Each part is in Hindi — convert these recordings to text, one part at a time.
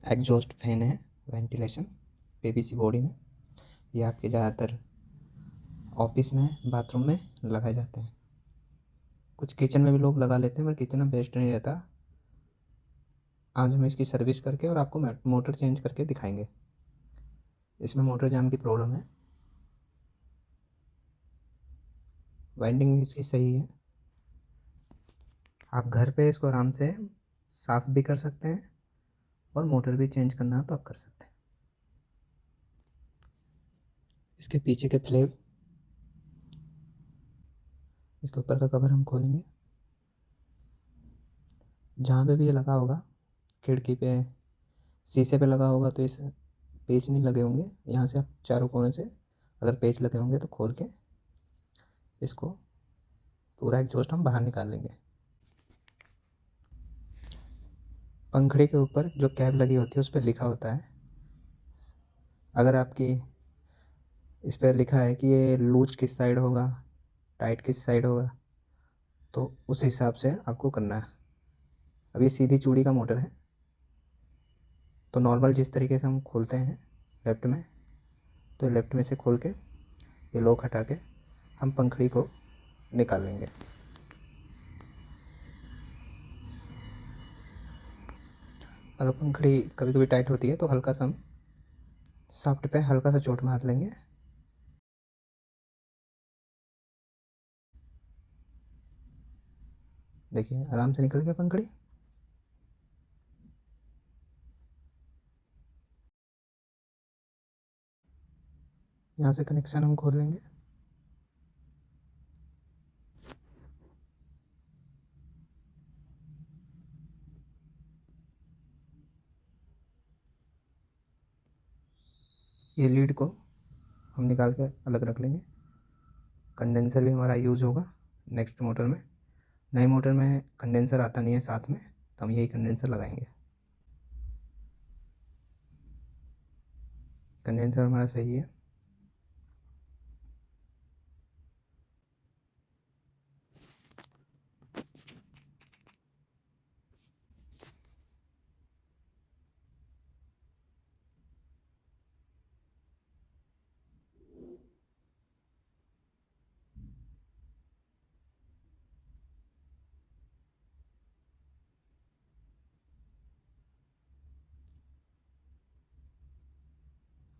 एग्जॉस्ट फैन है, वेंटिलेशन पीवीसी बॉडी में। ये आपके ज़्यादातर ऑफिस में, बाथरूम में लगाए जाते हैं। कुछ किचन में भी लोग लगा लेते हैं, पर किचन में बेस्ट नहीं रहता। आज हम इसकी सर्विस करके और आपको मोटर चेंज करके दिखाएंगे। इसमें मोटर जाम की प्रॉब्लम है, वाइंडिंग इसकी सही है। आप घर पे इसको आराम से साफ़ भी कर सकते हैं और मोटर भी चेंज करना है तो आप कर सकते हैं। इसके पीछे के फ्लैप, इसके ऊपर का कवर हम खोलेंगे। जहाँ पे भी ये लगा होगा, खिड़की पे, शीशे पे लगा होगा तो इस पेच नहीं लगे होंगे। यहाँ से आप चारों कोने से अगर पेच लगे होंगे तो खोल के इसको पूरा एग्जॉस्ट हम बाहर निकाल लेंगे। पंखड़ी के ऊपर जो कैप लगी होती है उस पर लिखा होता है, अगर आपकी इस पर लिखा है कि ये लूज किस साइड होगा, टाइट किस साइड होगा, तो उस हिसाब से आपको करना है। अब ये सीधी चूड़ी का मोटर है, तो नॉर्मल जिस तरीके से हम खोलते हैं लेफ़्ट में, तो लेफ़्ट में से खोल के ये लॉक हटा के हम पंखड़ी को निकाल लेंगे। अगर पंखड़ी कभी कभी टाइट होती है तो हल्का सा हम शाफ्ट पे हल्का सा चोट मार लेंगे। देखिए आराम से निकल गया पंखड़ी। यहाँ से कनेक्शन हम खोल लेंगे। ये लीड को हम निकाल के अलग रख लेंगे। कंडेंसर भी हमारा यूज़ होगा नेक्स्ट मोटर में। नई मोटर में कंडेंसर आता नहीं है साथ में, तो हम यही कंडेंसर लगाएंगे। कंडेंसर हमारा सही है।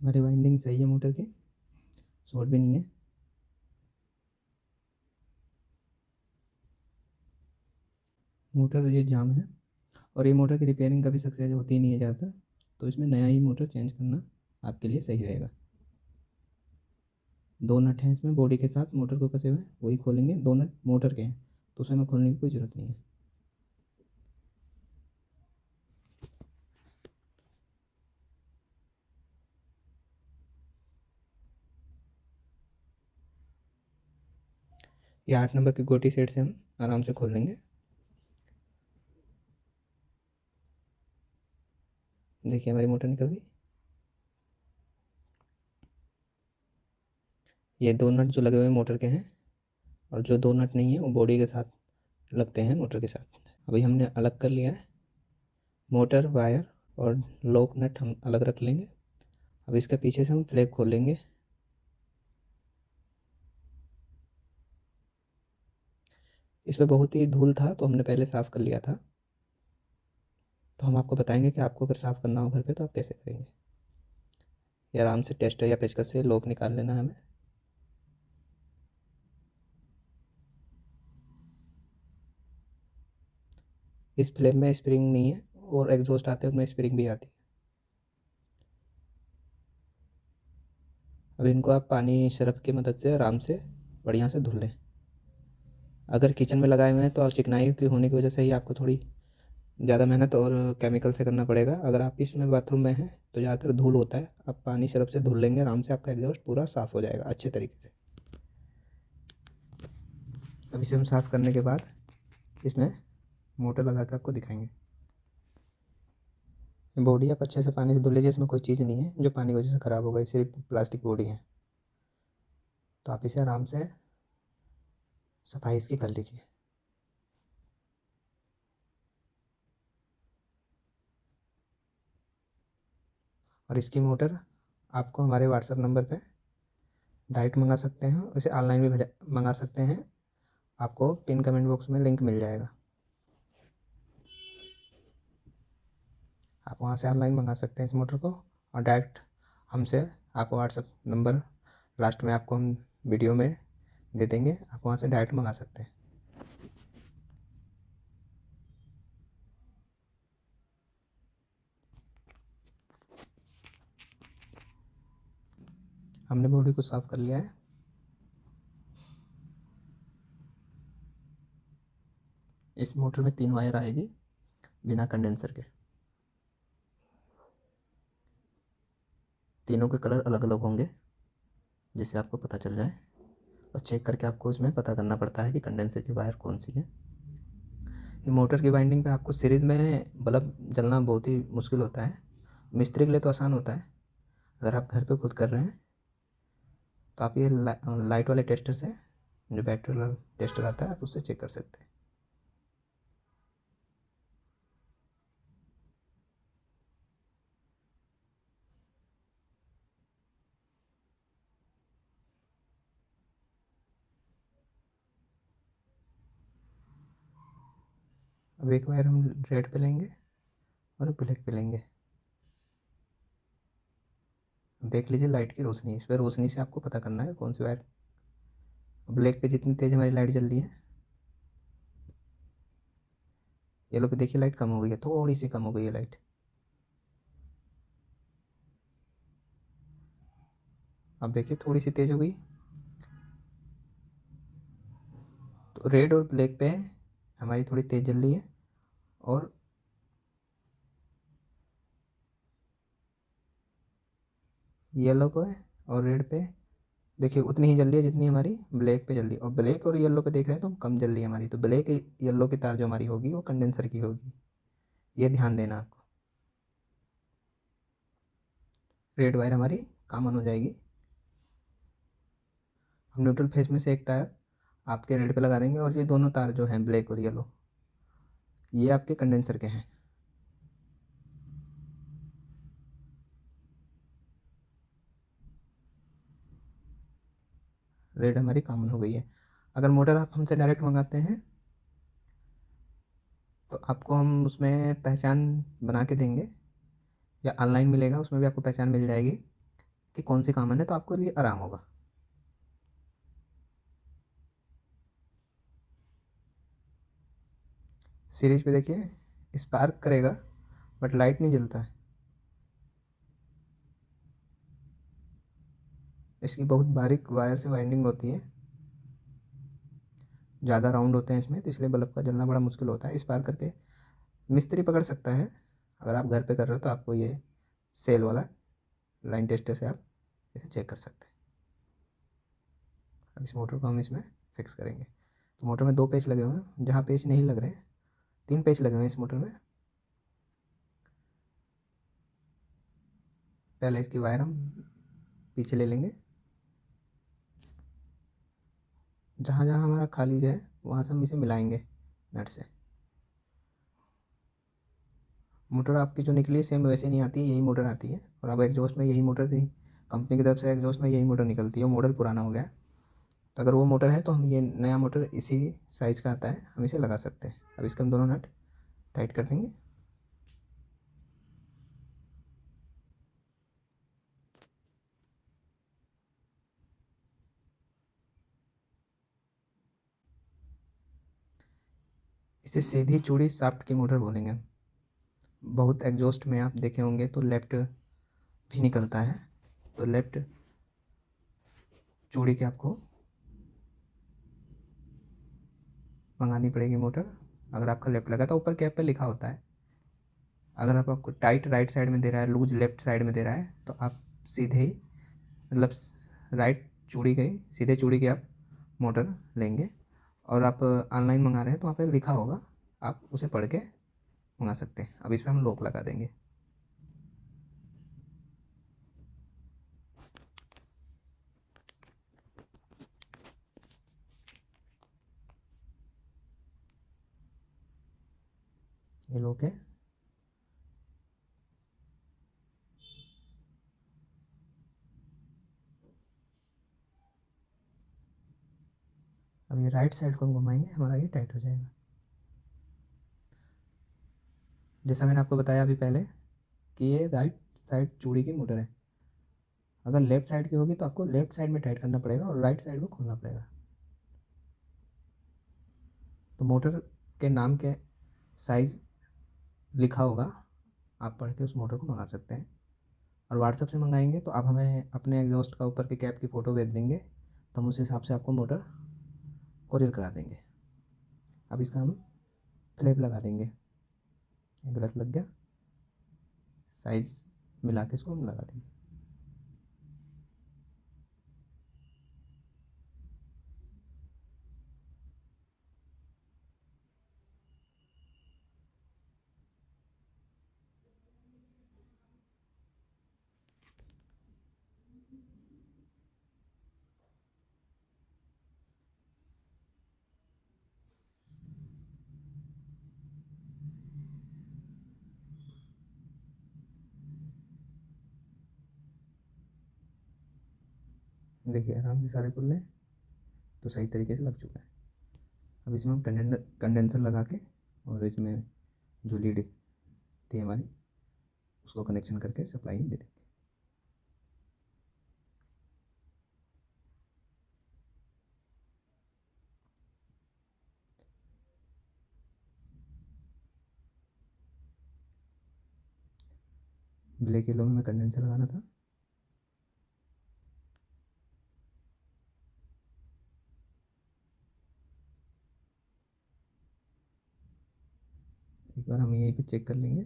हमारी वाइंडिंग सही है मोटर की, शॉर्ट भी नहीं है। मोटर ये जाम है और ये मोटर की रिपेयरिंग कभी सक्सेस होती ही नहीं है ज़्यादातर, तो इसमें नया ही मोटर चेंज करना आपके लिए सही रहेगा। दो नट हैं इसमें बॉडी के साथ मोटर को कसे हुए, वही खोलेंगे। दो नट मोटर के हैं तो उसमें खोलने की कोई ज़रूरत नहीं है। ये 8 नंबर की गोटी सेट से हम आराम से खोल लेंगे। देखिए हमारी मोटर निकल गई। ये दो नट जो लगे हुए मोटर के हैं और जो दो नट नहीं है वो बॉडी के साथ लगते हैं मोटर के साथ। अभी हमने अलग कर लिया है। मोटर, वायर और लॉक नट हम अलग रख लेंगे। अब इसके पीछे से हम फ्लैप खोल लेंगे। इसमें बहुत ही धूल था तो हमने पहले साफ़ कर लिया था, तो हम आपको बताएंगे कि आपको अगर साफ़ करना हो घर पे तो आप कैसे करेंगे। ये आराम से टेस्टर या पेचकस से लॉक निकाल लेना है हमें। इस फ्लेम में स्प्रिंग नहीं है और एग्जॉस्ट आते हैं उनमें स्प्रिंग भी आती है। अब इनको आप पानी सरफ की मदद से आराम से बढ़िया से धुल लें। अगर किचन में लगाए हुए हैं तो चिकनाई की होने की वजह से ही आपको थोड़ी ज़्यादा मेहनत और केमिकल से करना पड़ेगा। अगर आप इसमें बाथरूम में हैं तो ज़्यादातर धूल होता है, आप पानी सरफ से धुल लेंगे आराम से, आपका एग्जॉस्ट पूरा साफ़ हो जाएगा अच्छे तरीके से। अब इसे हम साफ़ करने के बाद इसमें मोटर लगा के आपको दिखाएंगे। बॉडी आप अच्छे से पानी से धुल लीजिए, इसमें कोई चीज़ नहीं है जो पानी की वजह से ख़राब हो गई, सिर्फ प्लास्टिक बॉडी है। तो आप इसे आराम से सफाई इसकी कर लीजिए। और इसकी मोटर आपको हमारे व्हाट्सएप नंबर पे डायरेक्ट मंगा सकते हैं, उसे ऑनलाइन भी मंगा सकते हैं। आपको पिन कमेंट बॉक्स में लिंक मिल जाएगा, आप वहाँ से ऑनलाइन मंगा सकते हैं इस मोटर को। और डायरेक्ट हमसे आपको व्हाट्सएप नंबर लास्ट में आपको हम वीडियो में दे देंगे, आप वहाँ से डायरेक्ट मंगा सकते हैं। हमने बॉडी को साफ़ कर लिया है। इस मोटर में 3 वायर आएगी बिना कंडेंसर के। तीनों के कलर अलग अलग होंगे, जिससे आपको पता चल जाए। और चेक करके आपको इसमें पता करना पड़ता है कि कंडेंसर की वायर कौन सी है। ये मोटर की वाइंडिंग पे आपको सीरीज़ में बल्ब जलना बहुत ही मुश्किल होता है। मिस्त्री के लिए तो आसान होता है, अगर आप घर पे खुद कर रहे हैं तो आप ये लाइट वाले टेस्टर से, जो बैटरी वाला टेस्टर आता है, आप उससे चेक कर सकते हैं। अब एक वायर हम रेड पे लेंगे और ब्लैक पे लेंगे। देख लीजिए लाइट की रोशनी, इस पर रोशनी से आपको पता करना है कौन सी वायर। ब्लैक पे जितनी तेज़ हमारी लाइट जल रही है, येलो पे देखिए लाइट कम हो गई है, थोड़ी सी कम हो गई है लाइट। अब देखिए थोड़ी सी तेज़ हो गई। तो रेड और ब्लैक पे हमारी थोड़ी तेज़ जल रही है, और येलो पे और रेड पे देखिए उतनी ही जल रही है जितनी हमारी ब्लैक पे जल रही है। और ब्लैक और येलो पे देख रहे हैं तो कम जल रही है हमारी, तो ब्लैक येलो की तार जो हमारी होगी वो कंडेंसर की होगी, ये ध्यान देना आपको। रेड वायर हमारी कॉमन हो जाएगी। हम न्यूट्रल फेस में से एक तार आपके रेड पे लगा देंगे, और ये दोनों तार जो हैं ब्लैक और येलो, ये आपके कंडेंसर के हैं। रेड हमारी कॉमन हो गई है। अगर मोटर आप हमसे डायरेक्ट मंगाते हैं तो आपको हम उसमें पहचान बना के देंगे, या ऑनलाइन मिलेगा, उसमें भी आपको पहचान मिल जाएगी कि कौन सी कॉमन है, तो आपको लिए आराम होगा। सीरीज पे देखिए स्पार्क करेगा बट लाइट नहीं जलता है। इसकी बहुत बारीक वायर से वाइंडिंग होती है, ज़्यादा राउंड होते हैं इसमें, तो इसलिए बल्ब का जलना बड़ा मुश्किल होता है। स्पार्क करके मिस्त्री पकड़ सकता है। अगर आप घर पे कर रहे हो तो आपको ये सेल वाला लाइन टेस्टर से आप इसे चेक कर सकते हैं। अब इस मोटर को हम इसमें फिक्स करेंगे। तो मोटर में 2 पेच लगे हुए हैं, जहाँ पेच नहीं लग रहे हैं 3 पेच लगे हुए हैं इस मोटर में। पहले इसकी वायर हम पीछे ले लेंगे, जहाँ जहाँ हमारा खाली है वहाँ से हम इसे मिलाएंगे नट से। मोटर आपकी जो निकली है सेम वैसे नहीं आती है, यही मोटर आती है। और अब एग्जॉस्ट में यही मोटर थी, कंपनी की तरफ से एग्जॉस्ट में यही मोटर निकलती है। वो मॉडल पुराना हो गया है, तो अगर वो मोटर है तो हम ये नया मोटर इसी साइज़ का आता है, हम इसे लगा सकते हैं। अब इसके हम दोनों नट टाइट कर देंगे। इसे सीधी चूड़ी शाफ्ट की मोटर बोलेंगे हम। बहुत एग्जॉस्ट में आप देखे होंगे तो लेफ्ट भी निकलता है, तो लेफ्ट चूड़ी की आपको मंगानी पड़ेगी मोटर। अगर आपका लेफ्ट लगा तो ऊपर कैप पे लिखा होता है। अगर आप आपको टाइट राइट साइड में दे रहा है, लूज लेफ्ट साइड में दे रहा है, तो आप सीधे ही मतलब राइट चूड़ी गई, सीधे चूड़ी की आप मोटर लेंगे। और आप ऑनलाइन मंगा रहे हैं तो वहाँ पे लिखा होगा, आप उसे पढ़ के मंगा सकते हैं। अब इस पर हम लॉक लगा देंगे। ये लॉक है। ये राइट साइड को हम घुमाएंगे, हमारा ये टाइट हो जाएगा। जैसा मैंने आपको बताया अभी पहले कि ये राइट साइड चूड़ी की मोटर है। अगर लेफ्ट साइड की होगी तो आपको लेफ्ट साइड में टाइट करना पड़ेगा और राइट साइड में खोलना पड़ेगा। तो मोटर के नाम के साइज़ लिखा होगा, आप पढ़ के उस मोटर को मंगा सकते हैं। और व्हाट्सएप से मंगाएंगे तो आप हमें अपने एग्जॉस्ट का ऊपर के कैप की फ़ोटो भेज देंगे, तो हम उस हिसाब से आपको मोटर कोरियर करा देंगे। अब इसका हम फ्लैप लगा देंगे। ये गलत लग गया, साइज़ मिला के इसको हम लगा देंगे। देखिए आराम से सारे खुल रहे हैं, तो सही तरीके से लग चुका है। अब इसमें हम कंडेंसर लगा के और इसमें जो लीड थी हमारी उसको कनेक्शन करके सप्लाई दे देंगे। ब्लैक येलो में कंडेंसर लगाना था। एक बार हम यहीं पे चेक कर लेंगे।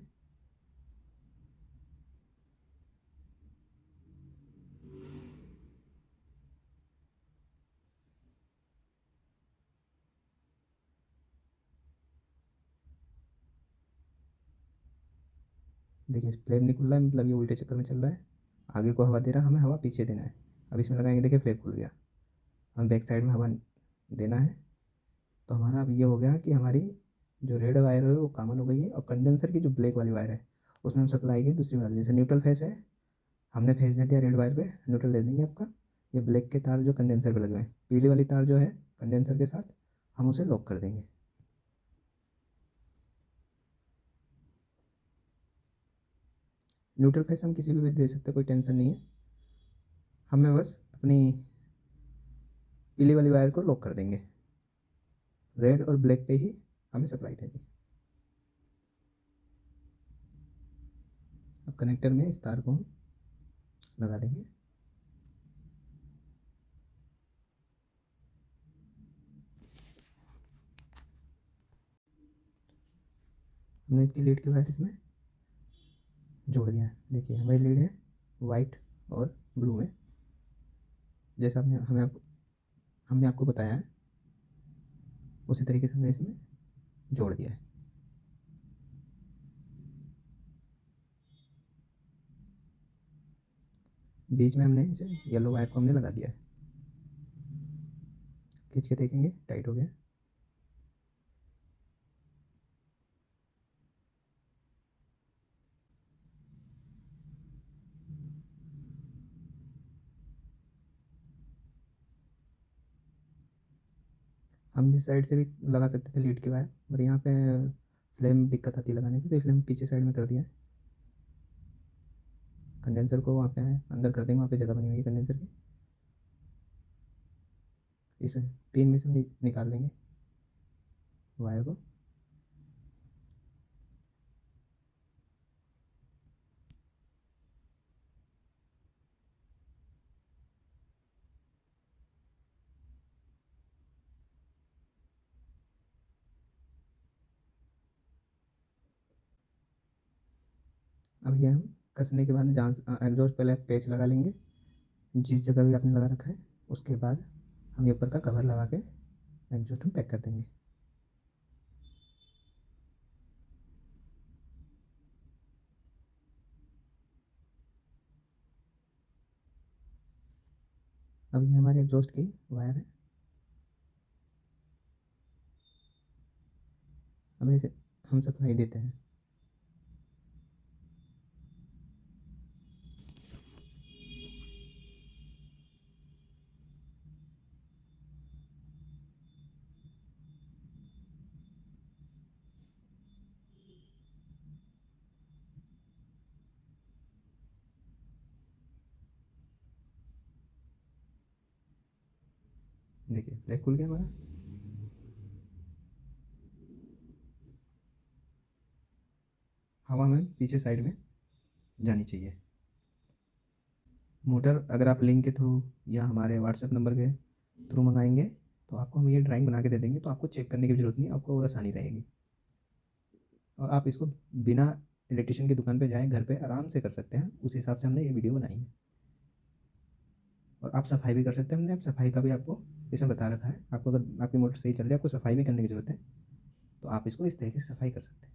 देखिए फ्लैप नहीं खुल रहा है, मतलब ये उल्टे चक्कर में चल रहा है। आगे को हवा दे रहा है, हमें हवा पीछे देना है। अब इसमें लगाएंगे, देखिए फ्लैप खुल गया। हमें बैक साइड में हवा देना है। तो हमारा अब ये हो गया कि हमारी जो रेड वायर है वो कॉमन हो गई है, और कंडेंसर की जो ब्लैक वाली वायर है उसमें हम सप्लाई की दूसरी वायर। जैसे न्यूट्रल फेस है, हमने फेस दे दिया रेड वायर पे, न्यूट्रल दे देंगे आपका। ये ब्लैक के तार जो कंडेंसर पे लगे हुए हैं, पीली वाली तार जो है कंडेंसर के साथ, हम उसे लॉक कर देंगे। न्यूट्रल फेस हम किसी भी दे सकते हैं, कोई टेंशन नहीं है। हमें बस अपनी पीली वाली वायर को लॉक कर देंगे, रेड और ब्लैक पे ही हमें सप्लाई देनी है। अब कनेक्टर में इस तार को हम लगा देंगे। हमने इसकी लीड की वायर इसमें जोड़ दिया है। देखिए हमारी लीड है वाइट और ब्लू में, जैसा हमने आपको बताया है उसी तरीके से हमने इसमें जोड़ दिया है। बीच में हमने इसे येलो वायर को हमने लगा दिया है। खींच के देखेंगे, टाइट हो गया। हम इस साइड से भी लगा सकते थे लीड की वायर, और यहाँ पे फ्लेम दिक्कत आती है लगाने की, तो इसलिए हम पीछे साइड में कर दिया है। कंडेंसर को वहाँ पे अंदर कर देंगे, वहाँ पे जगह बनी हुई है कंडेंसर की। इस पिन में से निकाल देंगे वायर को। अब ये हम कसने के बाद जहाँ एग्जॉस्ट पहले पेच लगा लेंगे, जिस जगह भी आपने लगा रखा है। उसके बाद हम ये ऊपर का कवर लगा के एग्जॉस्ट हम पैक कर देंगे। अब ये हमारे एग्जॉस्ट की वायर है। अब इसे हम सप्लाई देते हैं। देखिए ब्रेक खुल गया हमारा। हवा में पीछे साइड में जानी चाहिए। मोटर अगर आप लिंक के थ्रू या हमारे व्हाट्सएप नंबर के थ्रू मंगाएंगे तो आपको हम ये ड्राइंग बना के दे देंगे, तो आपको चेक करने की ज़रूरत नहीं, आपको और आसानी रहेगी। और आप इसको बिना इलेक्ट्रिशियन की दुकान पे जाए घर पे आराम से कर सकते हैं, उस हिसाब से हमने ये वीडियो बनाई है। और आप सफाई भी कर सकते हैं, हमने आप सफाई का भी आपको इसमें बता रखा है। आपको अगर आपकी मोटर सही चल रही है, आपको सफाई भी करने की ज़रूरत है, तो आप इसको इस तरीके से सफाई कर सकते हैं।